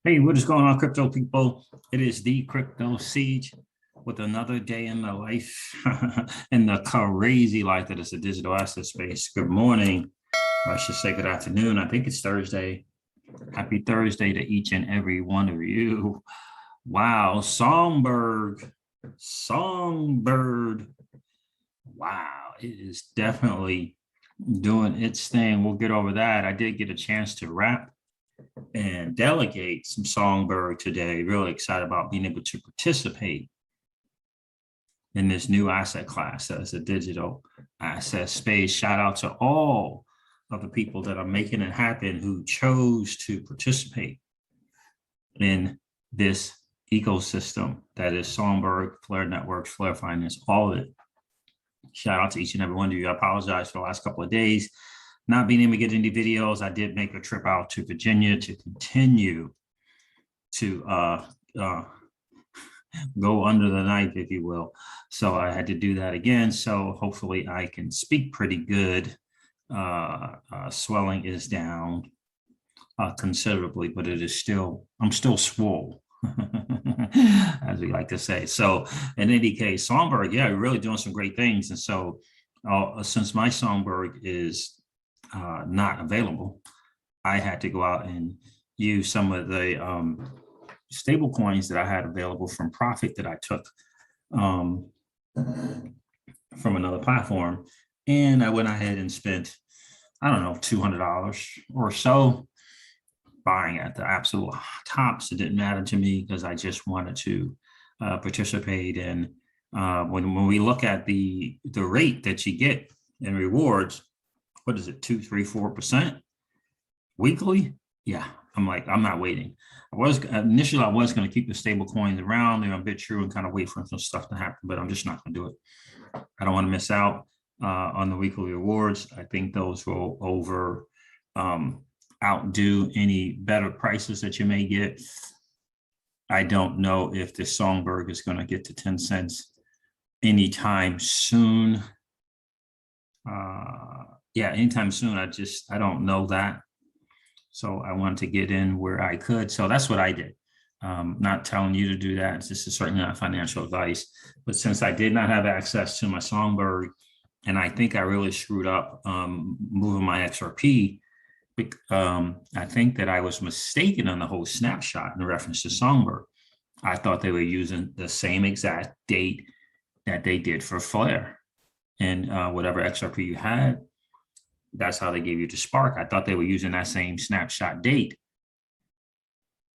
Hey, what is going on, crypto people? It is the Crypto Siege with another day in the life, in the crazy life that is the digital asset space. Good morning. I should say good afternoon. I think it's Thursday. Happy Thursday to each and every one of you. Wow, Songbird. Wow, it is definitely doing its thing. We'll get over that. I did get a chance to wrap and delegate some Songbird today. Really excited about being able to participate in this new asset class as a digital asset space. Shout out to all of the people that are making it happen who chose to participate in this ecosystem that is Songbird, Flare Networks, Flare Finance, all of it. Shout out to each and every one of you. I apologize for the last couple of days not being able to get any videos. I did make a trip out to Virginia to continue to go under the knife, if you will. So I had to do that again. So hopefully I can speak pretty good. Swelling is down considerably, but it is still, I'm still swole, as we like to say. So in any case, Songbird, yeah, really doing some great things. And so since my Songbird is not available, I had to go out and use some of the stable coins that I had available from profit that I took from another platform. And I went ahead and spent, I don't know, $200 or so buying at the absolute tops. It didn't matter to me because I just wanted to participate in when we look at the rate that you get in rewards. What is it, 2, 3, 4% weekly? Yeah, I'm not waiting. Initially I was going to keep the stable coins around there a bit true and kind of wait for some stuff to happen, but I'm just not going to do it. I don't want to miss out on the weekly rewards. I think those will outdo any better prices that you may get. I don't know if the Songbird is going to get to 10 cents anytime soon. Yeah, anytime soon. I don't know that. So I wanted to get in where I could. So that's what I did. Not telling you to do that. This is certainly not financial advice. But since I did not have access to my Songbird, and I think I really screwed up moving my XRP, I think that I was mistaken on the whole Snapshot in reference to Songbird. I thought they were using the same exact date that they did for Flare. And whatever XRP you had, that's how they gave you the spark. I thought they were using that same Snapshot date.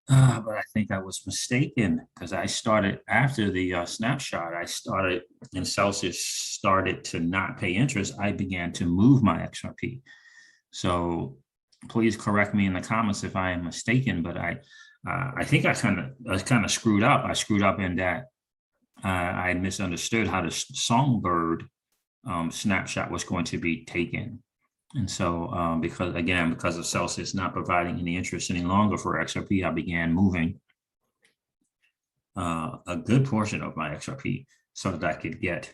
But I think I was mistaken because I started after the Snapshot, and Celsius started to not pay interest. I began to move my XRP. So please correct me in the comments if I am mistaken, but I think I kind of screwed up. I screwed up in that I misunderstood how the Songbird Snapshot was going to be taken. And so because of Celsius not providing any interest any longer for XRP, I began moving a good portion of my XRP so that I could get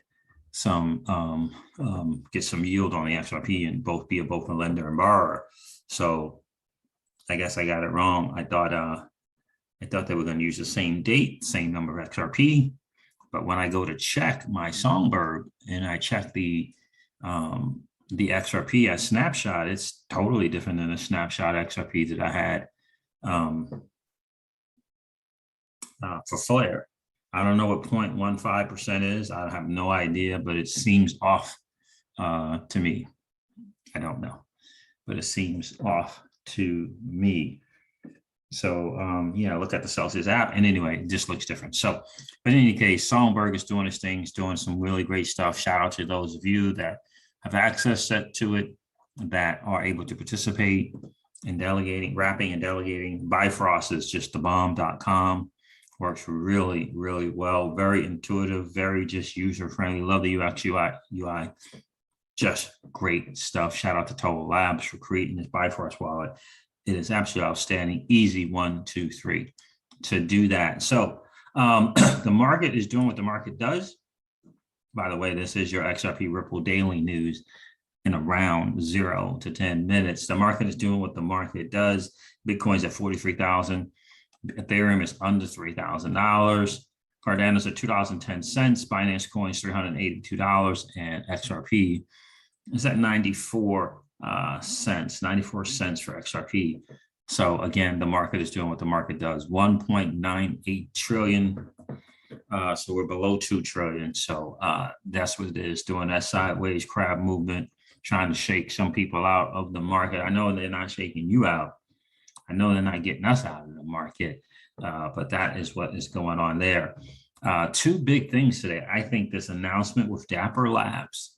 some yield on the XRP and be both a lender and borrower. So I guess I got it wrong. I thought they were going to use the same date, same number of XRP. But when I go to check my Songbird and I check the XRP as Snapshot, it's totally different than the Snapshot XRP that I had for Flare. I don't know what 0.15% is. I have no idea, but it seems off to me. I don't know, but it seems off to me. So, yeah, look at the Celsius app. And anyway, it just looks different. So, but in any case, Songbird is doing his thing. He's doing some really great stuff. Shout out to those of you that have access to it, that are able to participate in delegating, wrapping and delegating. Bifrost is just thebomb.com. Works really, really well. Very intuitive, very just user-friendly. Love the UX UI. Just great stuff. Shout out to Total Labs for creating this Bifrost wallet. It is absolutely outstanding. Easy 1, 2, 3 to do that. So the market is doing what the market does. By the way, this is your XRP Ripple daily news in around 0 to 10 minutes. The market is doing what the market does. Bitcoin's at 43,000. Ethereum is under $3,000. Cardano's at $2.10. Binance Coin is $382, and XRP is at 94 cents, 94 cents for XRP. So again, the market is doing what the market does, 1.98 trillion. So we're below 2 trillion. So that's what it is, doing that sideways crab movement, trying to shake some people out of the market. I know they're not shaking you out. I know they're not getting us out of the market, but that is what is going on there. Two big things today. I think this announcement with Dapper Labs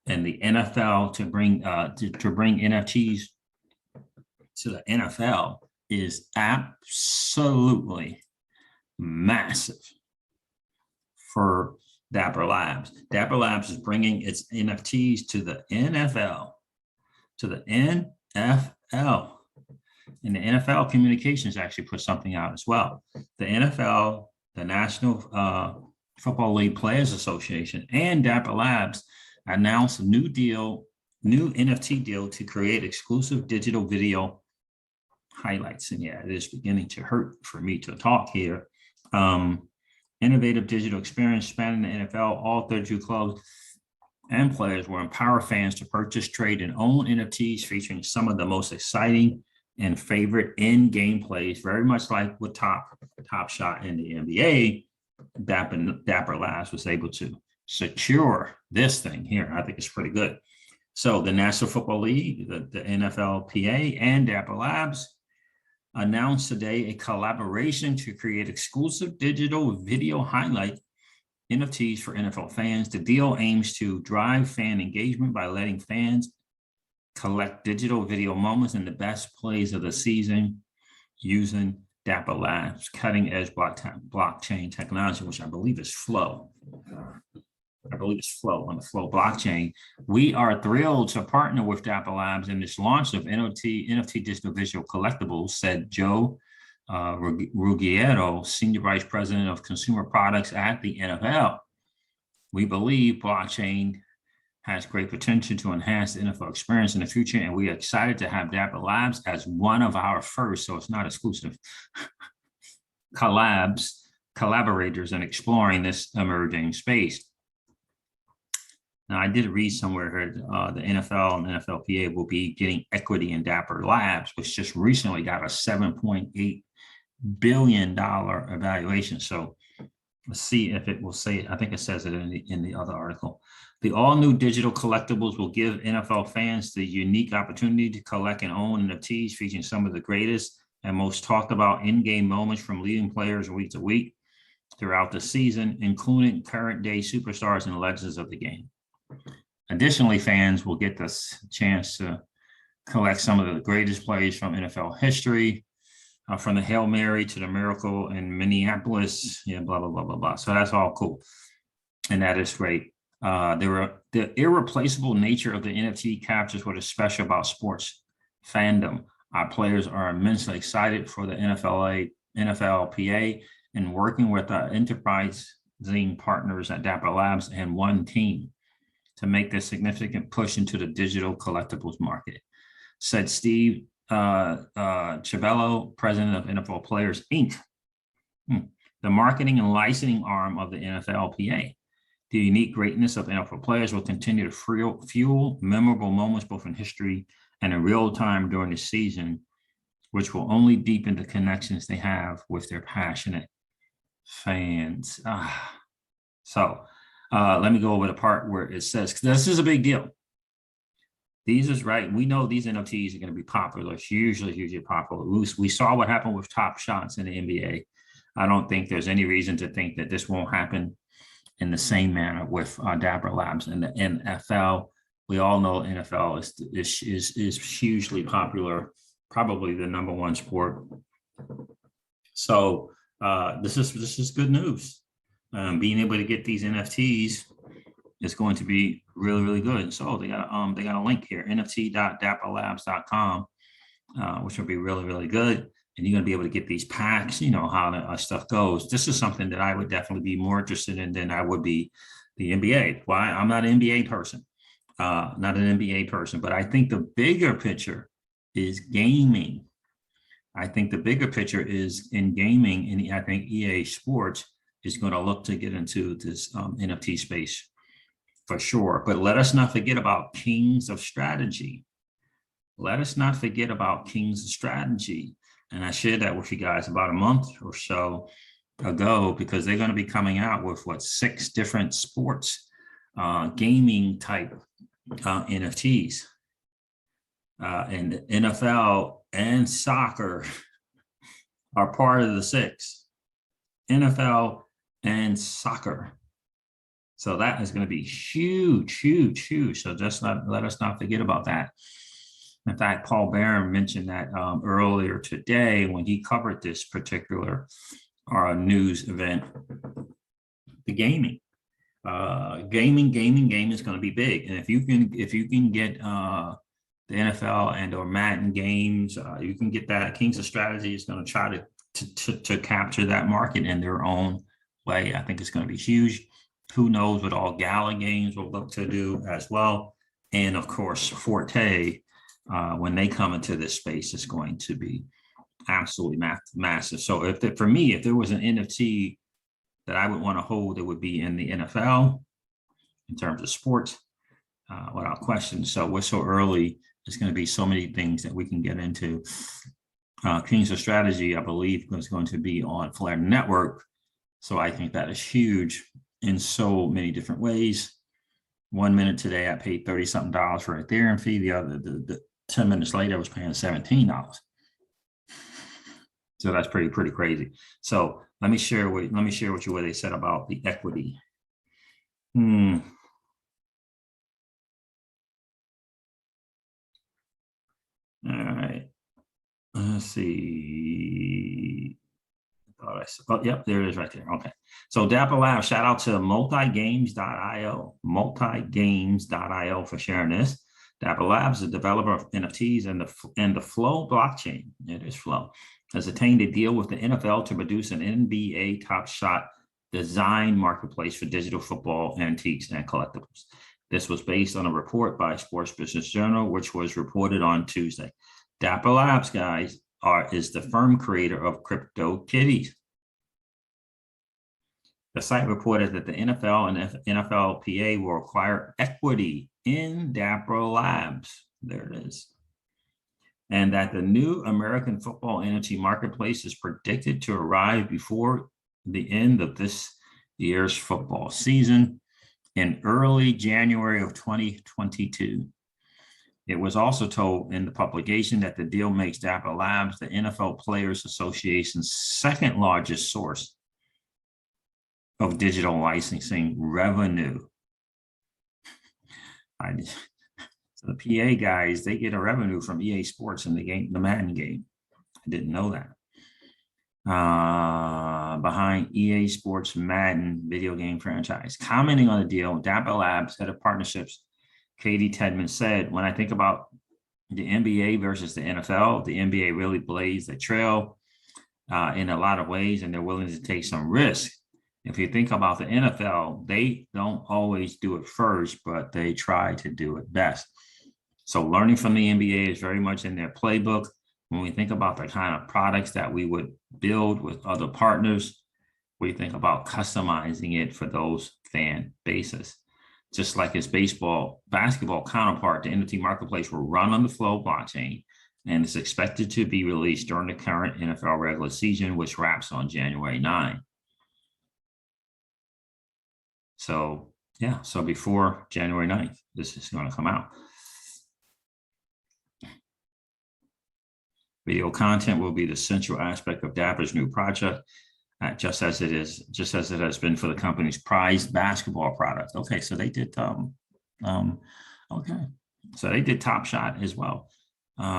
and the NFL to bring NFTs to the NFL is absolutely massive for Dapper Labs. Dapper Labs is bringing its NFTs to the NFL, And the NFL Communications actually put something out as well. The NFL, the National Football League Players Association, and Dapper Labs announced a new NFT deal to create exclusive digital video highlights. And yeah, it is beginning to hurt for me to talk here. Innovative digital experience spanning the NFL. All 32 clubs and players will empower fans to purchase, trade, and own NFTs featuring some of the most exciting and favorite in-game plays, very much like what Top Shot in the NBA. Dapper Labs was able to secure this thing here. I think it's pretty good. So the National Football League, the NFLPA, and Dapper Labs announced today a collaboration to create exclusive digital video highlight NFTs for NFL fans. The deal aims to drive fan engagement by letting fans collect digital video moments and the best plays of the season using Dapper Labs cutting-edge blockchain technology, which I believe is Flow. I believe it's Flow on the Flow blockchain. We are thrilled to partner with Dapper Labs in this launch of NFT digital visual collectibles, said Joe Ruggiero, Senior Vice President of Consumer Products at the NFL. We believe blockchain has great potential to enhance the NFL experience in the future, and we are excited to have Dapper Labs as one of our first, so it's not exclusive, collaborators in exploring this emerging space. Now, I did read somewhere here the NFL and NFLPA will be getting equity in Dapper Labs, which just recently got a $7.8 billion evaluation. So let's see if it will say, I think it says it in the other article. The all-new digital collectibles will give NFL fans the unique opportunity to collect and own NFTs featuring some of the greatest and most talked about in-game moments from leading players week to week throughout the season, including current-day superstars and legends of the game. Additionally, fans will get this chance to collect some of the greatest plays from NFL history, from the Hail Mary to the miracle in Minneapolis, blah, blah, blah, blah, blah. So that's all cool. And that is great. The irreplaceable nature of the NFT captures what is special about sports fandom. Our players are immensely excited for the NFLPA and working with our enterprising partners at Dapper Labs and one team to make this significant push into the digital collectibles market, said Steve Chabello, president of NFL Players, Inc., the marketing and licensing arm of the NFLPA. The unique greatness of NFL players will continue to fuel memorable moments both in history and in real time during the season, which will only deepen the connections they have with their passionate fans. So let me go over the part where it says, this is a big deal. These is right. We know these NFTs are going to be popular, hugely popular. We saw what happened with Top Shots in the NBA. I don't think there's any reason to think that this won't happen in the same manner with Dapper Labs and the NFL. We all know NFL is hugely popular, probably the #1 sport. So this is good news. Being able to get these NFTs is going to be really good. So they got a link here, nft.dapperlabs.com, which will be really good. And you're going to be able to get these packs, how the stuff goes. This is something that I would definitely be more interested in than I would be the NBA. Why? I'm not an NBA person, but I think the bigger picture is gaming. I think the bigger picture is in gaming, and I think EA Sports is going to look to get into this NFT space for sure. But let us not forget about Kings of Strategy. Let us not forget about Kings of Strategy. And I shared that with you guys about a month or so ago, because they're going to be coming out with 6 different sports gaming type NFTs. And the NFL and soccer are part of the 6. NFL and soccer. So that is going to be huge, huge, huge. So just let us not forget about that. In fact, Paul Barron mentioned that earlier today when he covered this particular news event. The gaming is going to be big, and if you can get the NFL and or Madden games, you can get that. Kings of Strategy is going to try to capture that market in their own way. I think it's going to be huge. Who knows what all Gala games will look to do as well, and of course Forte. When they come into this space, is going to be absolutely massive. So for me, if there was an NFT that I would want to hold, it would be in the NFL in terms of sports, without question. So we're so early, there's going to be so many things that we can get into. Kings of Strategy, I believe, is going to be on Flare Network. So I think that is huge in so many different ways. 1 minute today, I paid $30-something for an Ethereum fee. The 10 minutes later, I was paying $17. So that's pretty crazy. So let me share with you what they said about the equity. All right. Let's see. Oh, yep, there it is right there. Okay. So Dapper Labs, shout out to multigames.io for sharing this. Dapper Labs, the developer of NFTs and the Flow blockchain, it is Flow, has attained a deal with the NFL to produce an NBA Top Shot design marketplace for digital football antiques and collectibles. This was based on a report by Sports Business Journal, which was reported on Tuesday. Dapper Labs, guys, is the firm creator of CryptoKitties. The site reported that the NFL and NFLPA will acquire equity in Dapper Labs. There it is. And that the new American football NFT marketplace is predicted to arrive before the end of this year's football season in early January of 2022. It was also told in the publication that the deal makes Dapper Labs the NFL Players Association's second largest source of digital licensing revenue. So the PA guys, they get a revenue from EA Sports in the Madden game. I didn't know that. Behind EA Sports Madden video game franchise. Commenting on the deal, Dapper Labs, head of partnerships, Katie Tedman, said, when I think about the NBA versus the NFL, the NBA really blazed the trail in a lot of ways, and they're willing to take some risk. If you think about the NFL, they don't always do it first, but they try to do it best. So learning from the NBA is very much in their playbook. When we think about the kind of products that we would build with other partners, we think about customizing it for those fan bases. Just like its basketball counterpart, the NFT marketplace will run on the Flow blockchain, and it's expected to be released during the current NFL regular season, which wraps on January 9. So yeah, so before January 9th, this is going to come out. Video content will be the central aspect of Dapper's new project, just as it has been for the company's prized basketball product. Okay, so they did so they did Top Shot as well,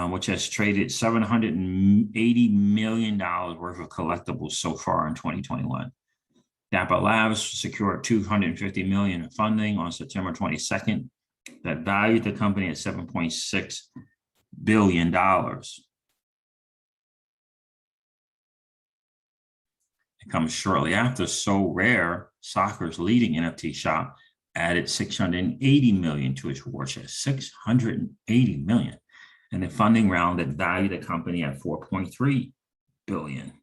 which has traded $780 million worth of collectibles so far in 2021. Dapper Labs secured $250 million in funding on September 22nd that valued the company at $7.6 billion. It comes shortly after So Rare, soccer's leading NFT shop, added $680 million to its war chest. $680 million. in a funding round that valued the company at $4.3 billion.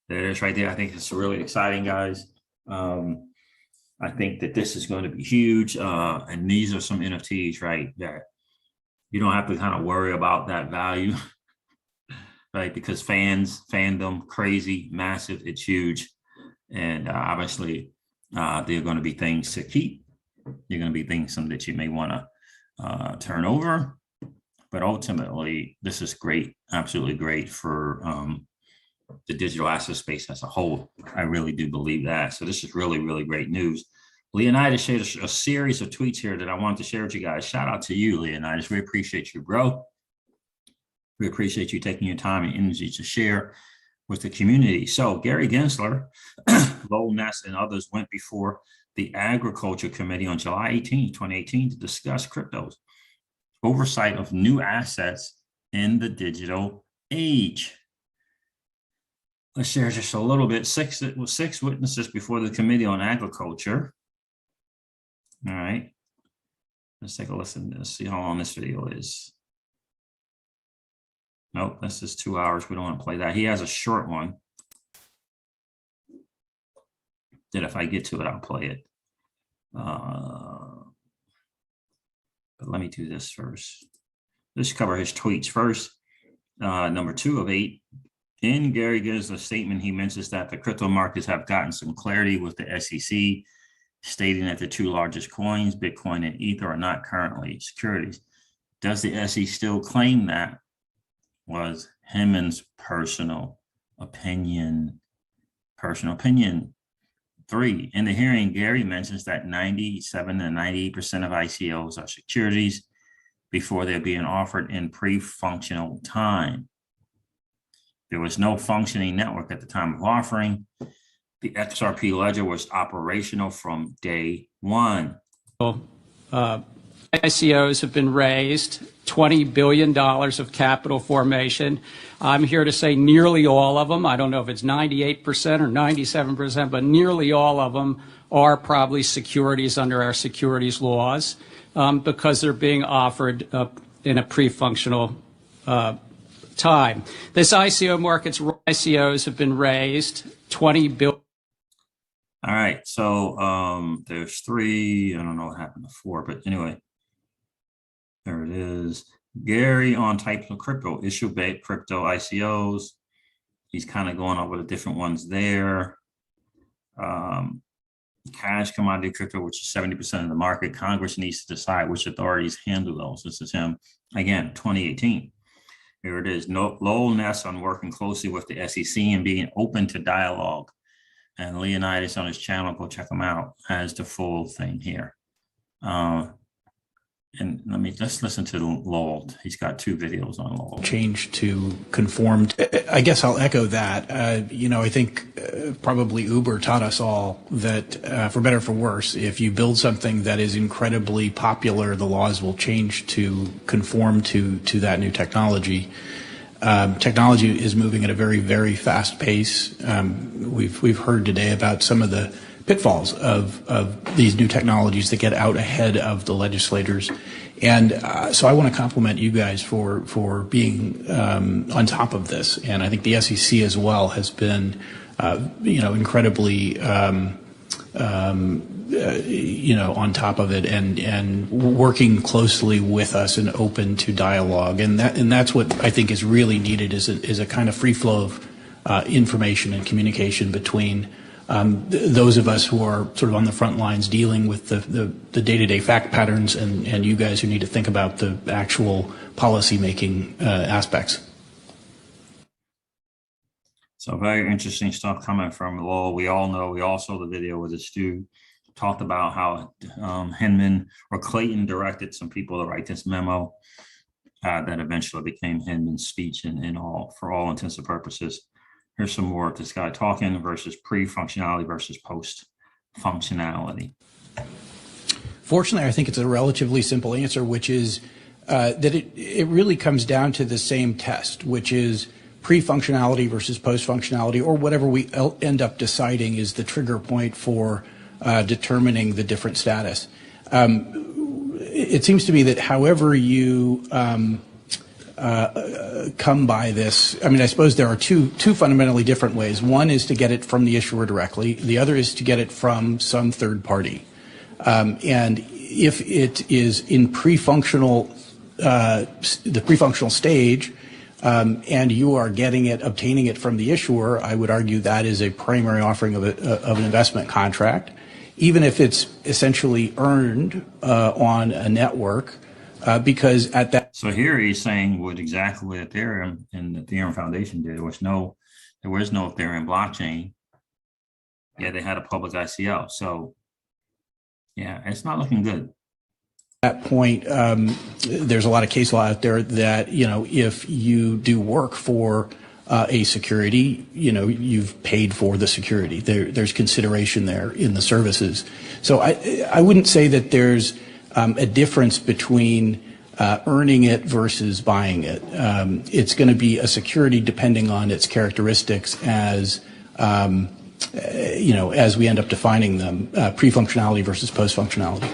There it is right there. I think it's really exciting, guys. I think that this is going to be huge. And these are some NFTs, right, that you don't have to kind of worry about that value, right? Because fandom, crazy, massive, it's huge. And obviously, there are going to be things to keep. There are going to be things some that you may want to turn over. But ultimately, this is great, absolutely great for the digital asset space as a whole. I really do believe that. So this is really, really great news. Leonidas shared a series of tweets here that I wanted to share with you guys. Shout out to you, Leonidas. We appreciate you, bro. We appreciate you taking your time and energy to share with the community. So Gary Gensler, Lowell, Ness, and others went before the Agriculture Committee on July 18, 2018 to discuss cryptos, oversight of new assets in the digital age. Let's share just a little bit. Six witnesses before the Committee on Agriculture. All right, let's take a listen to this, see how long this video is. Nope, this is 2 hours. We don't want to play that. He has a short one that if I get to it, I'll play it. But let me do this first. Let's cover his tweets first. Number 2 of 8. In Gary Gensler's statement, he mentions that the crypto markets have gotten some clarity with the SEC, stating that the 2 largest coins, Bitcoin and Ether, are not currently securities. Does the SEC still claim that? Was Hinman's personal opinion. 3, in the hearing, Gary mentions that 97 to 98% of ICOs are securities before they're being offered in pre-functional time. There was no functioning network at the time of offering. The XRP ledger was operational from day one. ICOs have been raised, $20 billion of capital formation. I'm here to say nearly all of them, I don't know if it's 98% or 97%, but nearly all of them are probably securities under our securities laws because they're being offered in a pre-functional time. This ICO market's ICOs have been raised, $20 billion. All right, so there's 3, I don't know what happened to 4, but anyway, there it is. Gary on types of crypto, issue-based crypto ICOs. He's kind of going over the different ones there. Cash commodity crypto, which is 70% of the market. Congress needs to decide which authorities handle those. This is him, again, 2018. Here it is. Lowell, Ness on working closely with the SEC and being open to dialogue. And Leonidas on his channel, go check him out, has the full thing here. And let's listen to Lowell. He's got 2 videos on Lowell. Change to conform. I guess I'll echo that. I think probably Uber taught us all that, for better or for worse, if you build something that is incredibly popular, the laws will change to conform to that new technology. Technology is moving at a very, very fast pace. We've heard today about some of the pitfalls of these new technologies that get out ahead of the legislators. And so I want to compliment you guys for being on top of this. And I think the SEC as well has been, incredibly, on top of it and working closely with us and open to dialogue. And that's what I think is really needed is a kind of free flow of information and communication between those of us who are sort of on the front lines dealing with the day-to-day fact patterns and you guys who need to think about the actual policy-making aspects. So very interesting stuff coming from Lowell. We all saw the video with this dude, talked about how Hinman or Clayton directed some people to write this memo that eventually became Hinman's speech and all, for all intents and purposes. Here's some more of this guy talking versus pre-functionality versus post-functionality. Fortunately, I think it's a relatively simple answer, which is that it really comes down to the same test, which is pre-functionality versus post-functionality, or whatever we end up deciding is the trigger point for determining the different status. It seems to me that however you come by this. I mean, I suppose there are two fundamentally different ways. One is to get it from the issuer directly. The other is to get it from some third party. And if it is in the pre-functional stage, and you are obtaining it from the issuer, I would argue that is a primary offering of an investment contract, even if it's essentially earned on a network. Because at that. So here he's saying exactly what Ethereum and the Ethereum Foundation did. There was no Ethereum blockchain. Yeah, they had a public ICO. So yeah, it's not looking good. At that point, there's a lot of case law out there that, if you do work for a security, you've paid for the security. There's consideration there in the services. So I wouldn't say that there's a difference between earning it versus buying it. It's going to be a security depending on its characteristics as we end up defining them, pre-functionality versus post-functionality.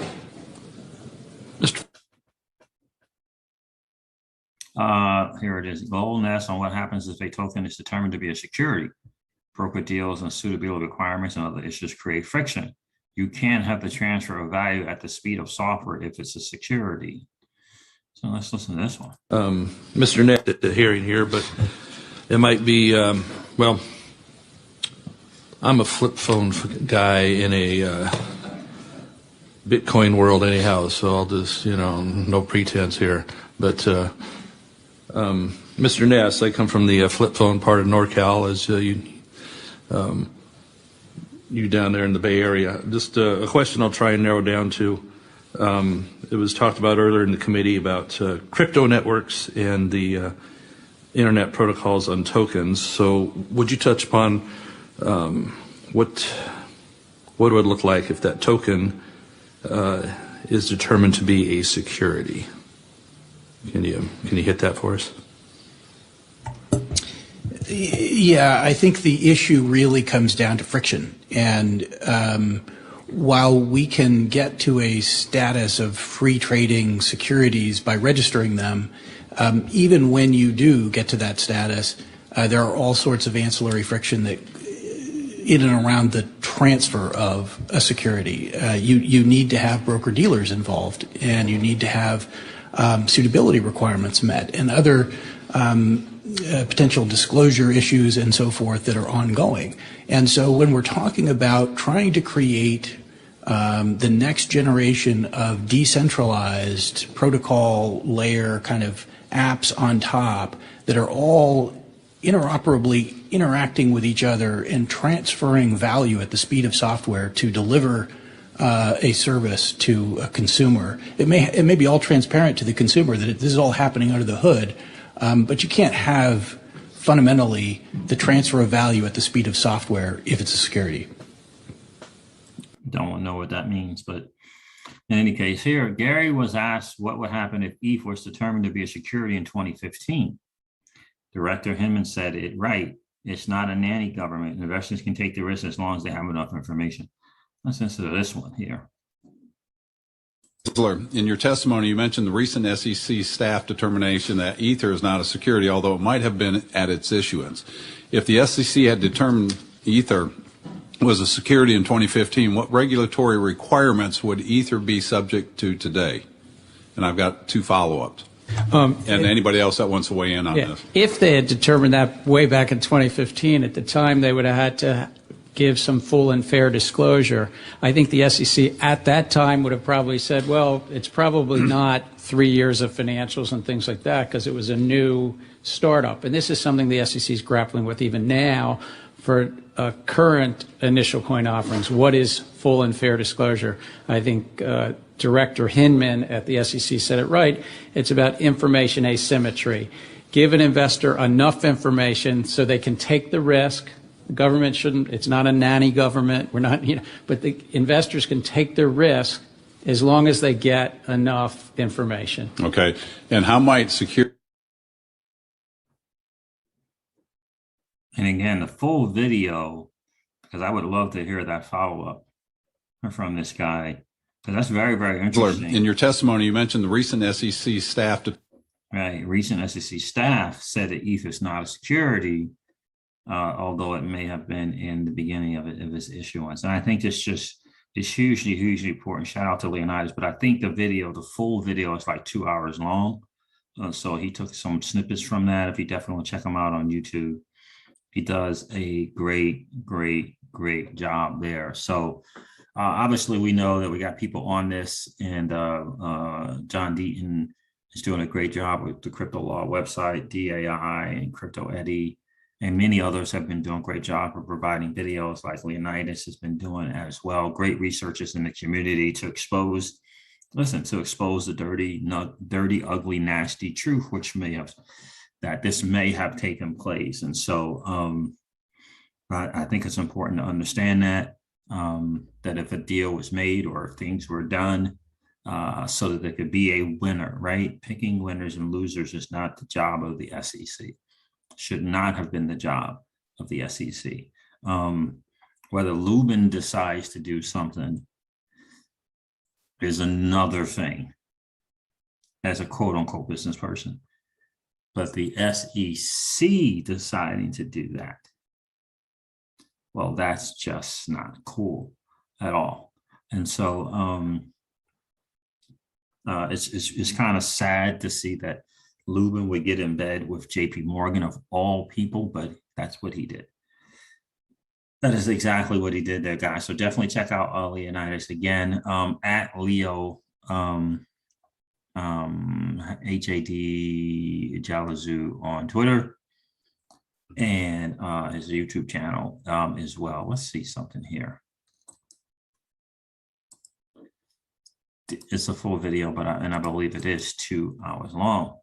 Here it is. Lowell, Ness on what happens if a token is determined to be a security. Broker deals and suitability requirements and other issues create friction. You can't have the transfer of value at the speed of software if it's a security. So let's listen to this one. Mr. Ness at the hearing here, but it might be, well, I'm a flip phone guy in a Bitcoin world anyhow, so I'll just, no pretense here. But Mr. Ness, I come from the flip phone part of NorCal, as you down there in the Bay Area. Just a question I'll try and narrow down to. It was talked about earlier in the committee about crypto networks and the internet protocols on tokens. So would you touch upon what it would look like if that token is determined to be a security? Can you hit that for us? Yeah, I think the issue really comes down to friction. And while we can get to a status of free trading securities by registering them, even when you do get to that status, there are all sorts of ancillary friction that in and around the transfer of a security. You need to have broker dealers involved, and you need to have suitability requirements met and other potential disclosure issues and so forth that are ongoing. And so when we're talking about trying to create the next generation of decentralized protocol layer kind of apps on top that are all interoperably interacting with each other and transferring value at the speed of software to deliver a service to a consumer, it may be all transparent to the consumer that this is all happening under the hood. But you can't have fundamentally the transfer of value at the speed of software if it's a security. Don't know what that means, but in any case, here, Gary was asked what would happen if ETH was determined to be a security in 2015. Director Hinman said it right. It's not a nanny government. Investors can take the risk as long as they have enough information. Let's listen to this one here. Gensler, in your testimony, you mentioned the recent SEC staff determination that Ether is not a security, although it might have been at its issuance. If the SEC had determined Ether was a security in 2015, what regulatory requirements would Ether be subject to today? And I've got two follow-ups. And anybody else that wants to weigh in on this. If they had determined that way back in 2015, at the time they would have had to give some full and fair disclosure. I think the SEC at that time would have probably said, well, it's probably not 3 years of financials and things like that because it was a new startup. And this is something the SEC is grappling with even now for current initial coin offerings. What is full and fair disclosure? I think Director Hinman at the SEC said it right. It's about information asymmetry. Give an investor enough information so they can take the risk. The government shouldn't, it's not a nanny government. We're not, but the investors can take the risk as long as they get enough information. Okay. And how might security? And again, the full video, because I would love to hear that follow-up from this guy, because that's very, very interesting. In your testimony, you mentioned the recent SEC staff. right? Recent SEC staff said that ETH is not a security, although it may have been in the beginning of its issuance. And I think it's hugely, hugely important. Shout out to Leonidas, but I think the full video is like 2 hours long. So he took some snippets from that. If you definitely want to check him out on YouTube, he does a great job there. So obviously we know that we got people on this, and John Deaton is doing a great job with the Crypto Law website, DAI and Crypto Eddie, and many others have been doing a great job of providing videos, like Leonidas has been doing as well. Great researchers in the community to expose the dirty, ugly, nasty truth, which this may have taken place. And so I think it's important to understand that if a deal was made or things were done, so that there could be a winner, right? Picking winners and losers is not the job of the SEC. Should not have been the job of the SEC. Whether Lubin decides to do something is another thing as a quote unquote business person. But the SEC deciding to do that, well, that's just not cool at all. And so it's kind of sad to see that Lubin would get in bed with JP Morgan of all people, but that's what he did. That is exactly what he did there, guys. So definitely check out Leonidas again, at Leo HAD Jalazu on Twitter, and his YouTube channel as well. Let's see something here. It's a full video, but I believe it is 2 hours long.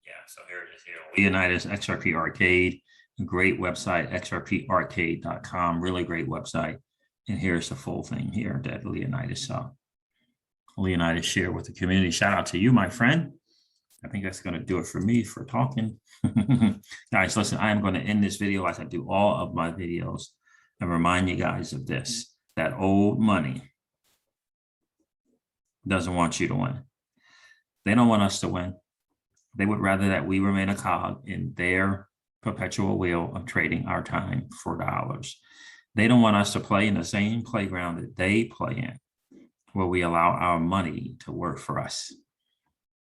Yeah, so here it is here. Leonidas XRP Arcade, a great website, xrparcade.com, really great website. And here's the full thing here that Leonidas shared with the community. Shout out to you, my friend. I think that's going to do it for me for talking. Guys, listen, I am going to end this video like I do all of my videos and remind you guys of this, that old money doesn't want you to win. They don't want us to win. They would rather that we remain a cog in their perpetual wheel of trading our time for dollars. They don't want us to play in the same playground that they play in, where we allow our money to work for us.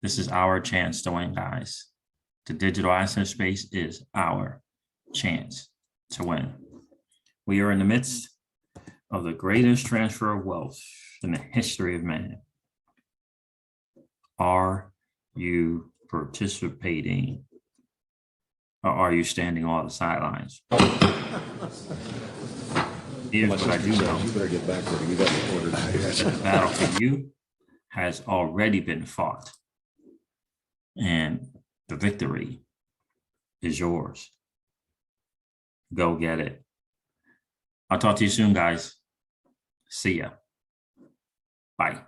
This is our chance to win, guys. The digital asset space is our chance to win. We are in the midst of the greatest transfer of wealth in the history of man. Are you participating, or are you standing on the sidelines? Here's what I do know. You better get back to it. You got recorded. The battle for you has already been fought, and the victory is yours. Go get it. I'll talk to you soon, guys. See ya. Bye.